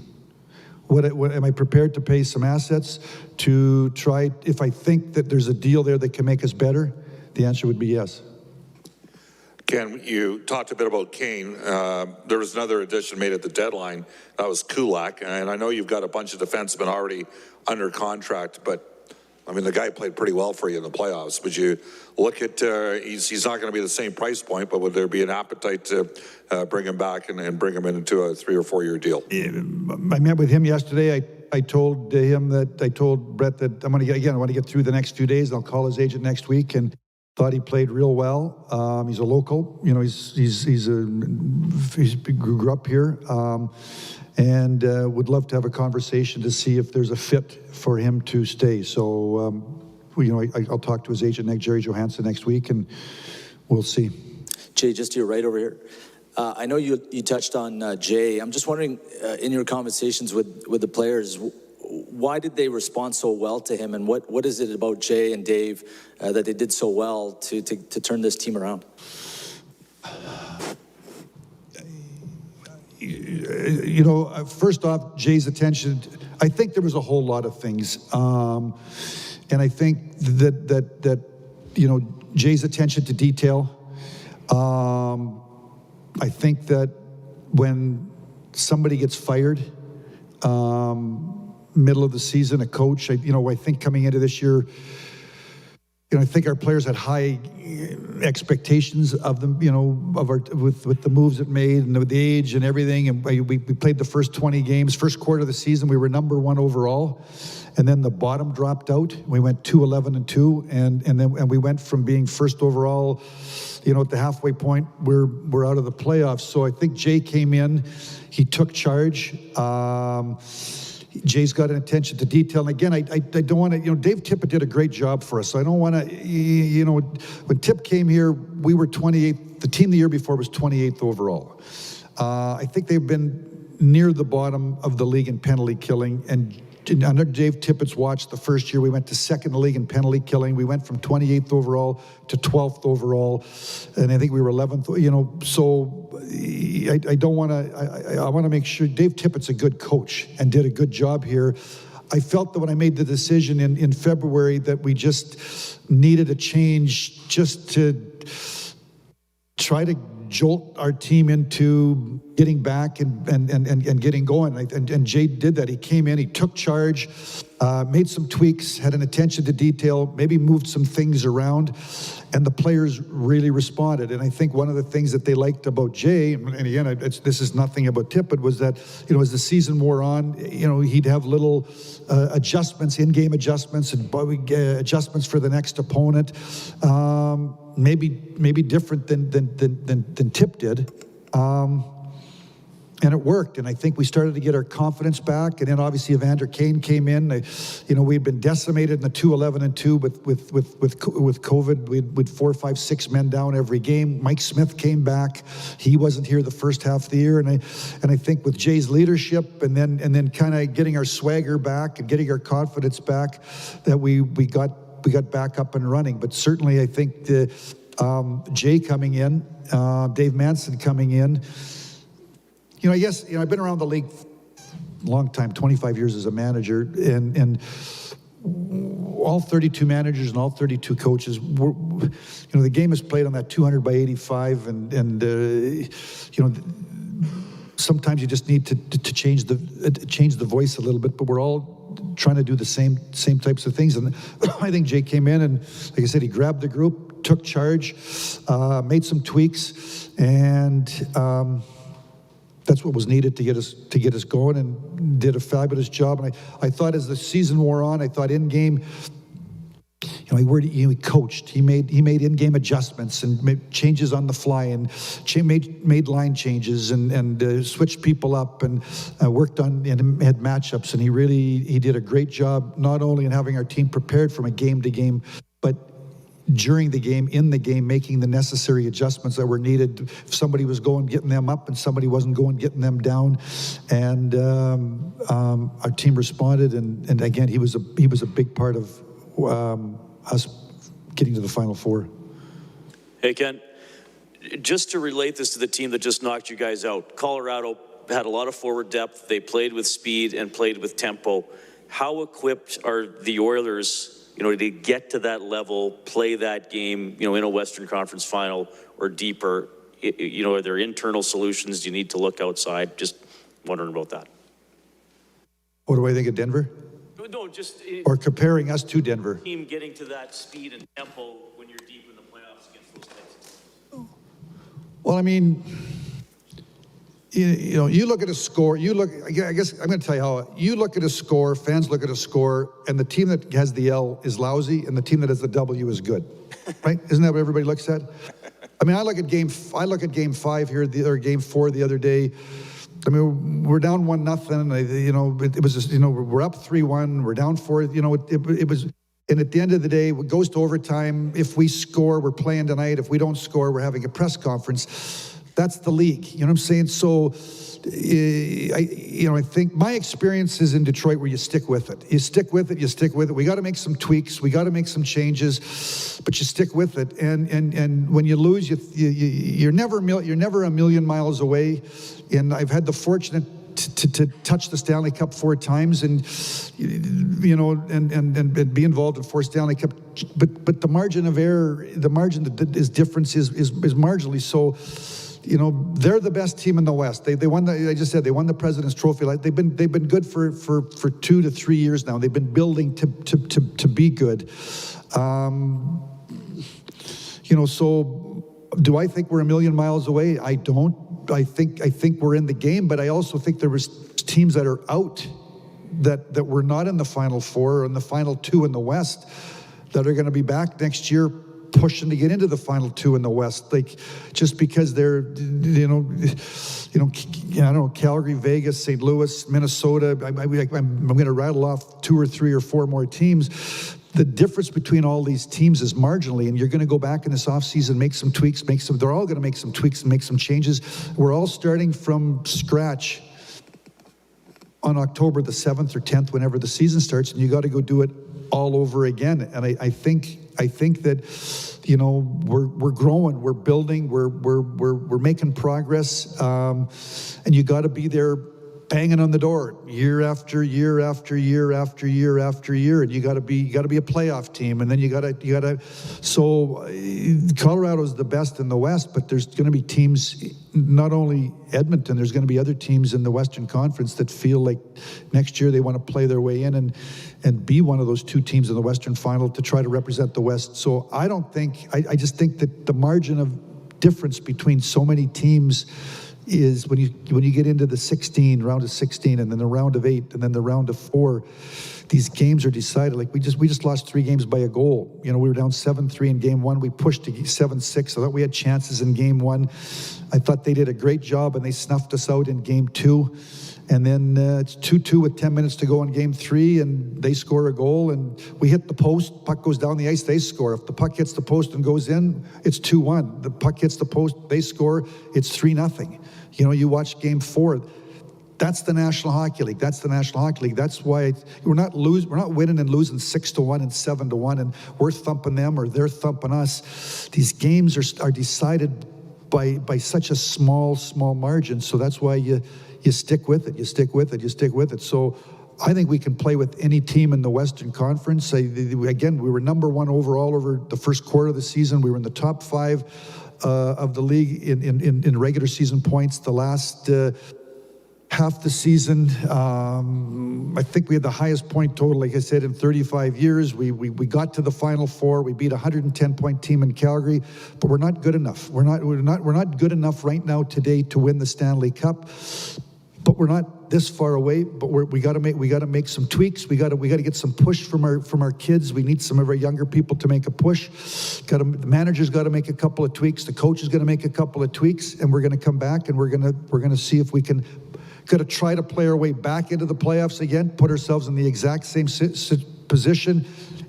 What am I prepared to pay some assets to try, if I think that there's a deal there that can make us better? The answer would be yes. Ken, you talked a bit about Kane. There was another addition made at the deadline. That was Kulak. And I know you've got a bunch of defensemen already under contract, but I mean, the guy played pretty well for you in the playoffs. Would you look at, he's not going to be the same price point, but would there be an appetite to bring him back and bring him into a 3 or 4 year deal? I met with him yesterday. I told him that, I told Brett that I want to get through the next few days. I'll call his agent next week, and thought he played real well. He's a local, he grew up here, and would love to have a conversation to see if there's a fit for him to stay. So, I'll talk to his agent, Jerry Johansson, next week, and we'll see. Jay, just to your right over here. I know you touched on Jay. I'm just wondering, in your conversations with the players, why did they respond so well to him, and what is it about Jay and Dave that they did so well to turn this team around? First off, Jay's attention. I think there was a whole lot of things, and I think that Jay's attention to detail. I think that when somebody gets fired, middle of the season, a coach, I think coming into this year, I think our players had high expectations of them, with the moves it made and with the age and everything. And we played the first 20 games. First quarter of the season, we were number 1 overall. And then the bottom dropped out. We went 2-11-2, and we went from being first overall, at the halfway point, we're out of the playoffs. So I think Jay came in, he took charge. Jay's got an attention to detail. And again, I don't want to, Dave Tippett did a great job for us. So I don't want to, when Tip came here, we were 28th. The team the year before was 28th overall. I think they've been near the bottom of the league in penalty killing. And under Dave Tippett's watch, the first year we went to second in the league in penalty killing. We went from 28th overall to 12th overall, and I think we were 11th. So I don't want to. I want to make sure Dave Tippett's a good coach and did a good job here. I felt that when I made the decision in February that we just needed a change, just to try to jolt our team into getting back and getting going. And Jay did that. He came in, he took charge, made some tweaks, had an attention to detail, maybe moved some things around, and the players really responded. And I think one of the things that they liked about Jay, and again, this is nothing about Tippett, was that, as the season wore on, he'd have little adjustments, in-game adjustments, and adjustments for the next opponent. Maybe different than Tip did. And it worked, and I think we started to get our confidence back. And then obviously Evander Kane came in. We'd been decimated in the 2-11-2 with COVID. We'd 4, 5, 6 men down every game. Mike Smith came back. He wasn't here the first half of the year, and I think with Jay's leadership and then kind of getting our swagger back and getting our confidence back, that we got back up and running. But certainly I think Jay coming in, Dave Manson coming in. I guess, I've been around the league a long time, 25 years as a manager, and all 32 managers and all 32 coaches, the game is played on that 200 by 85, and sometimes you just need to change the voice a little bit, but we're all trying to do the same types of things. And I think Jay came in, and like I said, he grabbed the group, took charge, made some tweaks, and that's what was needed to get us going, and did a fabulous job. And I thought as the season wore on, I thought in game, he coached. He made in-game adjustments and made changes on the fly, and made line changes and switched people up, and worked on and had matchups. And he did a great job, not only in having our team prepared from a game to game, but during the game, in the game, making the necessary adjustments that were needed. If somebody was going, getting them up, and somebody wasn't going, getting them down. And our team responded, and again, he was a big part of us getting to the Final Four. Hey, Ken, just to relate this to the team that just knocked you guys out, Colorado had a lot of forward depth. They played with speed and played with tempo. How equipped are the Oilers, to get to that level, play that game, in a Western Conference final or deeper? Are there internal solutions? Do you need to look outside? Just wondering about that. What do I think of Denver? No, just... Or comparing us to Denver. Team getting to that speed and tempo when you're deep in the playoffs against those guys. Well, I mean, you look at a score, I guess I'm going to tell you how, you look at a score, fans look at a score, and the team that has the L is lousy, and the team that has the W is good, right? Isn't that what everybody looks at? I mean, I look at game 5 here, or game 4 the other day. I mean, we're down 1-0, it was just, we're up 3-1, we're down 4, it was, and at the end of the day, it goes to overtime. If we score, we're playing tonight. If we don't score, we're having a press conference. That's the league, you know what I'm saying? So, I think my experience is in Detroit where you stick with it. You stick with it. We got to make some tweaks. We got to make some changes, but you stick with it. And when you lose, you're never a million miles away. And I've had the fortunate to touch the Stanley Cup 4 times, and and be involved in 4 Stanley Cup. But the margin of error, the margin that is difference is marginally so. They're the best team in the West. They won I just said they won the President's Trophy. They've been good for 2 to 3 years now. They've been building to be good. So do I think we're a million miles away? I don't. I think we're in the game, but I also think there was teams that are out that were not in the Final Four or in the Final Two in the West that are going to be back next year pushing to get into the Final Two in the West, like just because they're, I don't know, Calgary, Vegas, St. Louis, Minnesota. I'm going to rattle off 2 or 3 or 4 more teams. The difference between all these teams is marginally, and you're going to go back in this offseason, make some tweaks, they're all going to make some tweaks and make some changes. We're all starting from scratch on October the 7th or 10th, whenever the season starts, and you got to go do it all over again. And I think that, we're growing, we're building, we're making progress, and you got to be there banging on the door year after year after year after year after year, and you got to be a playoff team, and then you got to. So Colorado's the best in the West, but there's going to be teams, not only Edmonton, there's going to be other teams in the Western Conference that feel like next year they want to play their way in and be one of those 2 teams in the Western Final to try to represent the West. So I just think that the margin of difference between so many teams is when you get into the round of 16, and then the round of 8, and then the round of 4, these games are decided. Like we just lost 3 games by a goal. We were down 7-3 in game 1. We pushed to 7-6. I thought we had chances in game 1. I thought they did a great job, and they snuffed us out in game 2. And then it's 2-2 with 10 minutes to go in game 3, and they score a goal, and we hit the post, puck goes down the ice, they score. If the puck hits the post and goes in, it's 2-1. The puck hits the post, they score, it's 3-0. You watch game 4. That's the National Hockey League. That's why we're not winning and losing 6-1 and 7-1, and we're thumping them or they're thumping us. These games are decided by such a small margin. So that's why you stick with it. You stick with it. So I think we can play with any team in the Western Conference. Again, we were number 1 overall over the first quarter of the season. We were in the top 5 of the league in regular season points. The last half the season, I think we had the highest point total, like I said, in 35 years. We got to the Final Four. We beat a 110-point team in Calgary, but we're not good enough. We're not good enough right now today to win the Stanley Cup. But we're not this far away. But we got to make some tweaks. We got to get some push from our kids. We need some of our younger people to make a push. The manager's got to make a couple of tweaks. The coach is going to make a couple of tweaks, and we're going to come back and we're going to see if we can. Got to try to play our way back into the playoffs again. Put ourselves in the exact same position.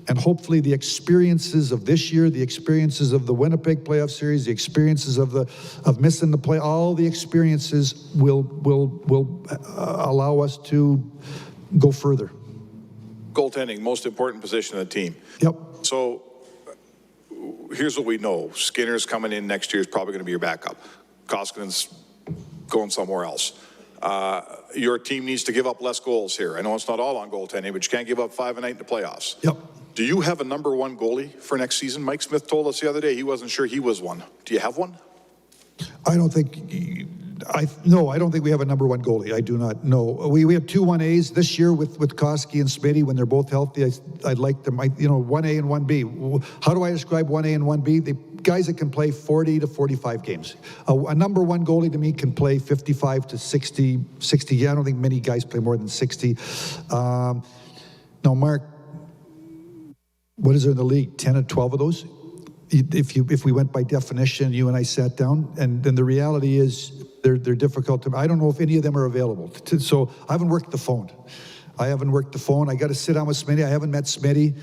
And hopefully the experiences of this year, the experiences of the Winnipeg playoff series, the experiences of missing the play, all the experiences will allow us to go further. Goaltending, most important position on the team. Yep. So here's what we know. Skinner's coming in next year is probably going to be your backup. Koskinen's going somewhere else. Your team needs to give up less goals here. I know it's not all on goaltending, but you can't give up 5 a night in the playoffs. Yep. Do you have a number 1 goalie for next season? Mike Smith told us the other day he wasn't sure he was one. Do you have one? I don't think we have a number 1 goalie. I do not know. We have 2 1As this year with Koski and Smitty when they're both healthy. I'd like them. 1A and 1B. How do I describe 1A and 1B? The guys that can play 40 to 45 games. A number 1 goalie to me can play 55 to 60. Yeah, I don't think many guys play more than 60. Now, Mark, what is there in the league? 10 or 12 of those? If we went by definition, you and I sat down, and then the reality is they're difficult to. I don't know if any of them are available. So I haven't worked the phone. I got to sit down with Smitty. I haven't met Smitty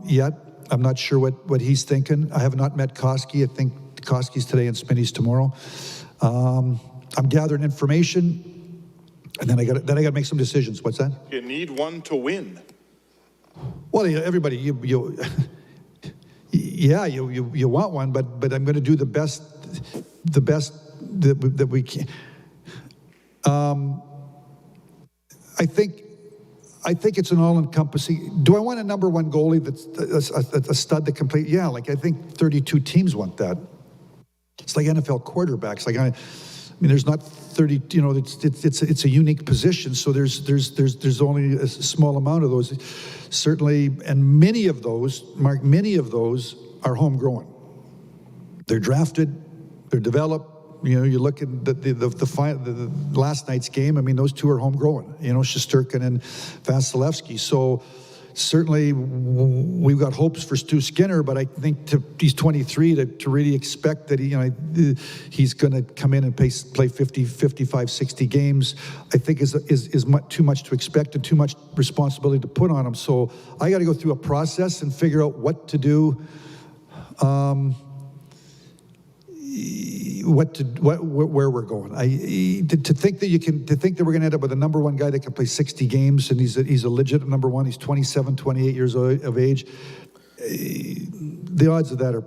yet. I'm not sure what he's thinking. I have not met Koski. I think Koski's today and Smitty's tomorrow. I'm gathering information, and then I got to make some decisions. What's that? You need one to win. Well, everybody, you want one, but I'm going to do the best that we can. I think it's an all-encompassing. Do I want a number 1 goalie that's a stud that can play? Yeah, I think 32 teams want that. It's like NFL quarterbacks. mean, there's not 30, you know, it's a unique position, so there's only a small amount of those. Certainly, and many of those, Mark, many of those are homegrown. They're drafted, they're developed. You know, you look at the last night's game, I mean, those two are homegrown, you know, Shesterkin and Vasilevsky. So certainly we've got hopes for Stu Skinner, but I think he's 23 to really expect that he's going to come in and play 50, 55, 60 games, I think is too much to expect and too much responsibility to put on him. So I got to go through a process and figure out what to do. Where we're going. To think that we're going to end up with a number one guy that can play 60 games and he's a legitimate number one. He's 27, 28 years of age. The odds of that are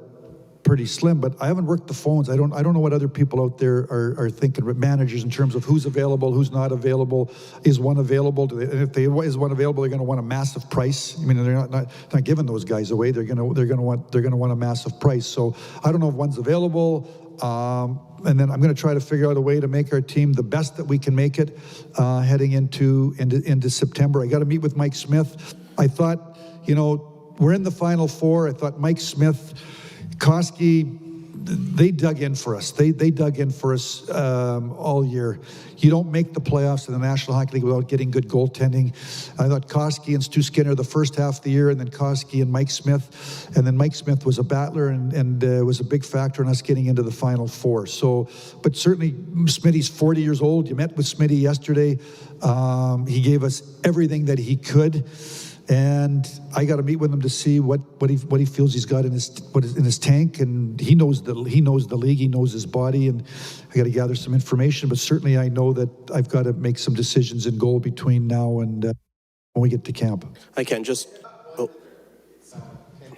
pretty slim. But I haven't worked the phones. I don't know what other people out there are thinking. Managers in terms of who's available, who's not available. Is one available? And if is one available, they're going to want a massive price. I mean, they're not giving those guys away. They're going to want a massive price. So I don't know if one's available. And then I'm going to try to figure out a way to make our team the best that we can make it heading into September. I got to meet with Mike Smith. I thought, you know, we're in the Final Four. I thought Mike Smith, Koski, they dug in for us. They dug in for us all year. You don't make the playoffs in the National Hockey League without getting good goaltending. I thought Koski and Stu Skinner the first half of the year, and then Koski and Mike Smith. And then Mike Smith was a battler and was a big factor in us getting into the Final Four. So, but certainly Smitty's 40 years old. You met with Smitty yesterday. He gave us everything that he could. And I got to meet with him to see what he feels he's got in his tank, and he knows the league, he knows his body, and I got to gather some information. But certainly, I know that I've got to make some decisions in goal between now and when we get to camp. I can just. Oh.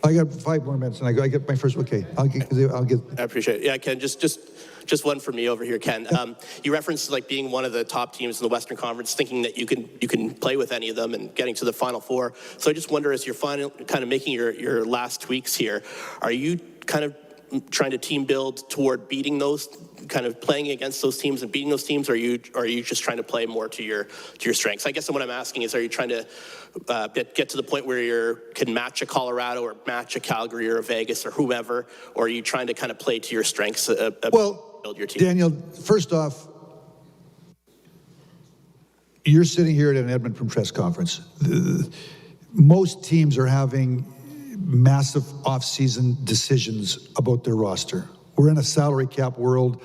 I got 5 more minutes, and I get my first. Okay, I'll get. I appreciate it. Yeah, Ken. Just one for me over here, Ken. You referenced like being one of the top teams in the Western Conference, thinking that you can play with any of them and getting to the Final Four. So I just wonder, as you're kind of making your last tweaks here, are you kind of trying to team build toward beating those, kind of playing against those teams and beating those teams, or are you just trying to play more to your strengths? I guess what I'm asking is, are you trying to get to the point where you can match a Colorado or match a Calgary or a Vegas or whomever, or are you trying to kind of play to your strengths? Build your team? Daniel, first off, you're sitting here at an Edmonton press conference. Most teams are having massive off-season decisions about their roster. We're in a salary cap world.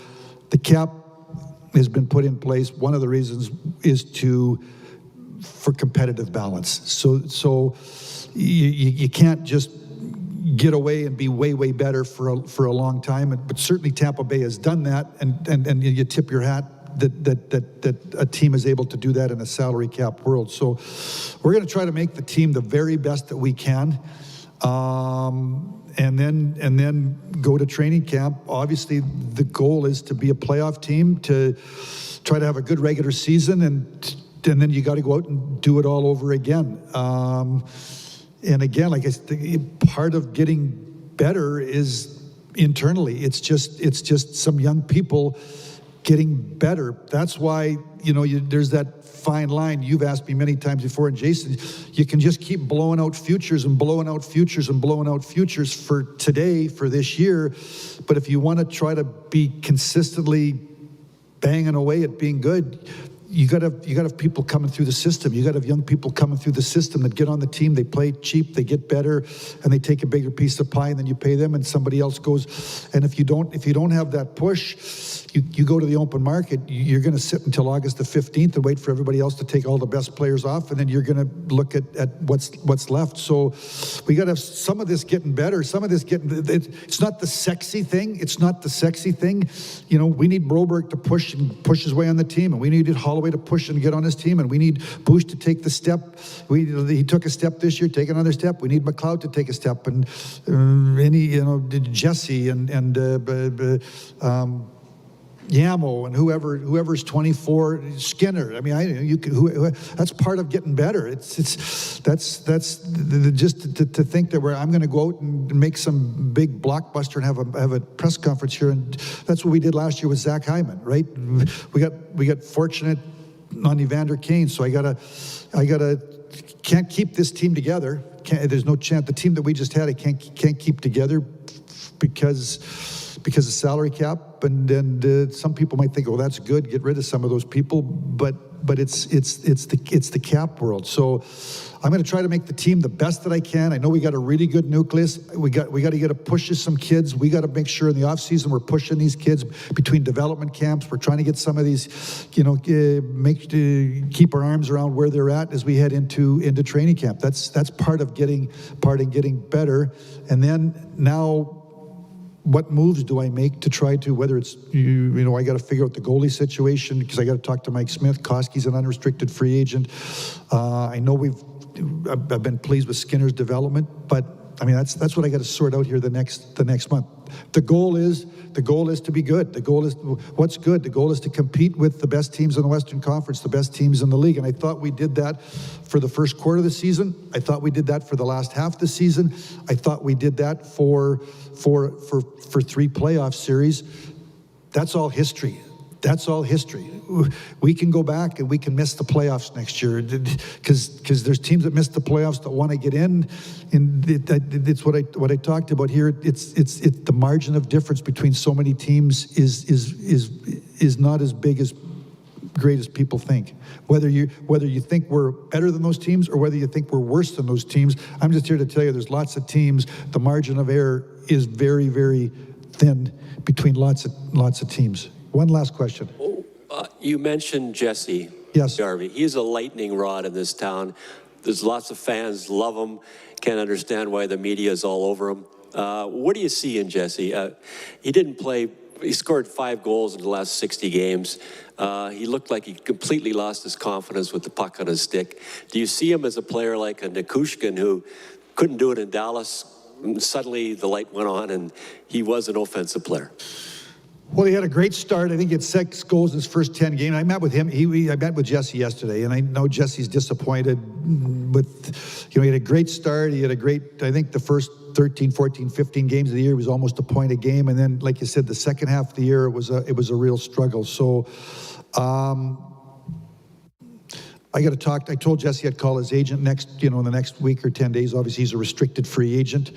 The cap has been put in place. One of the reasons is for competitive balance. So you can't just get away and be way better for a long time. But certainly Tampa Bay has done that, and you tip your hat that a team is able to do that in a salary cap world. So we're going to try to make the team the very best that we can. And then go to training camp. Obviously, the goal is to be a playoff team, to try to have a good regular season, and then you got to go out and do it all over again. And again, like I said, part of getting better is internally. It's just some young people getting better. That's why, there's that fine line you've asked me many times before, and Jason, you can just keep blowing out futures and blowing out futures and blowing out futures for today, for this year. But if you want to try to be consistently banging away at being good, you got to have people coming through the system. You got to have young people coming through the system that get on the team. They play cheap, they get better, and they take a bigger piece of pie, and then you pay them, and somebody else goes. And if you don't have that push, you go to the open market. You're going to sit until August the 15th and wait for everybody else to take all the best players off, and then you're going to look at what's left. So we got to have some of this getting better. Some of this getting. It's not the sexy thing. It's not the sexy thing. We need Broberg to push his way on the team, and we needed Holloway to push and get on his team, and we need Bush to take the step. He took a step this year, take another step. We need McLeod to take a step, and Jesse and Yamo and whoever's 24, Skinner. I mean, that's part of getting better. That's just to think that I'm going to go out and make some big blockbuster and have a press conference here, and that's what we did last year with Zach Hyman, right? We got fortunate on Evander Kane, so I gotta can't keep this team together. There's no chance. The team that we just had, I can't keep together because of salary cap, and some people might think, oh, that's good, get rid of some of those people, but it's the cap world. So I'm going to try to make the team the best that I can. I know we got a really good nucleus. We got to push some kids. We got to make sure in the off season we're pushing these kids between development camps. We're trying to get some of these, keep our arms around where they're at as we head into training camp. That's part of getting better. And then now, what moves do I make to try to, whether it's, I got to figure out the goalie situation because I got to talk to Mike Smith. Koski's an unrestricted free agent. I know I've been pleased with Skinner's development, but I mean, that's what I got to sort out here the next month. The goal is to be good. The goal is, what's good? The goal is to compete with the best teams in the Western Conference, the best teams in the league. And I thought we did that for the first quarter of the season. I thought we did that for the last half of the season. I thought we did that for 3 playoff series. That's all history. That's all history. We can go back and we can miss the playoffs next year because there's teams that miss the playoffs that want to get in. And it's what I talked about here. It's the margin of difference between so many teams is not as big as great as people think. Whether you think we're better than those teams or whether you think we're worse than those teams, I'm just here to tell you there's lots of teams. The margin of error is very, very thin between lots of teams. One last question. You mentioned Jesse. Yes. Garvey. He's a lightning rod in this town. There's lots of fans, love him, can't understand why the media is all over him. What do you see in Jesse? He didn't play. He scored 5 goals in the last 60 games. He looked like he completely lost his confidence with the puck on his stick. Do you see him as a player like a Nikushkin who couldn't do it in Dallas? Suddenly the light went on and he was an offensive player. Well, he had a great start. I think he had 6 goals in his first 10 games. I met with him. I met with Jesse yesterday, and I know Jesse's disappointed with, he had a great start. He had a great, I think the first 13, 14, 15 games of the year, he was almost a point a game. And then, like you said, the second half of the year, it was a real struggle. So, I got to talk. I told Jesse I'd call his agent in the next week or 10 days. Obviously, he's a restricted free agent.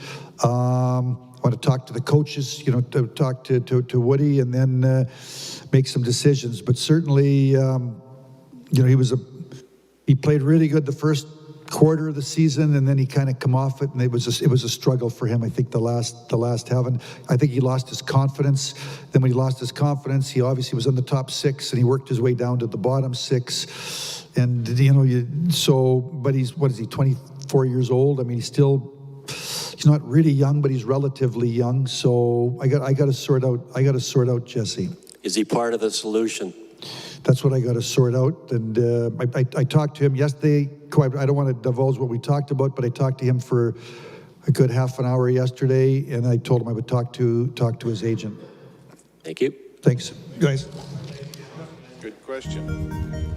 I want to talk to the coaches, to talk to Woody, and then make some decisions. But certainly, he played really good the first quarter of the season, and then he kind of come off it, and it was a struggle for him. I think the last half, and I think he lost his confidence. Then when he lost his confidence, he obviously was in the top 6, and he worked his way down to the bottom 6. And but he's, what is he, 24 years old? I mean, he's not really young, but he's relatively young. So I got to sort out Jesse. Is he part of the solution? That's what I got to sort out. And I talked to him yesterday. I don't want to divulge what we talked about, but I talked to him for a good half an hour yesterday, and I told him I would talk to his agent. Thank you. Thanks, guys. Good question.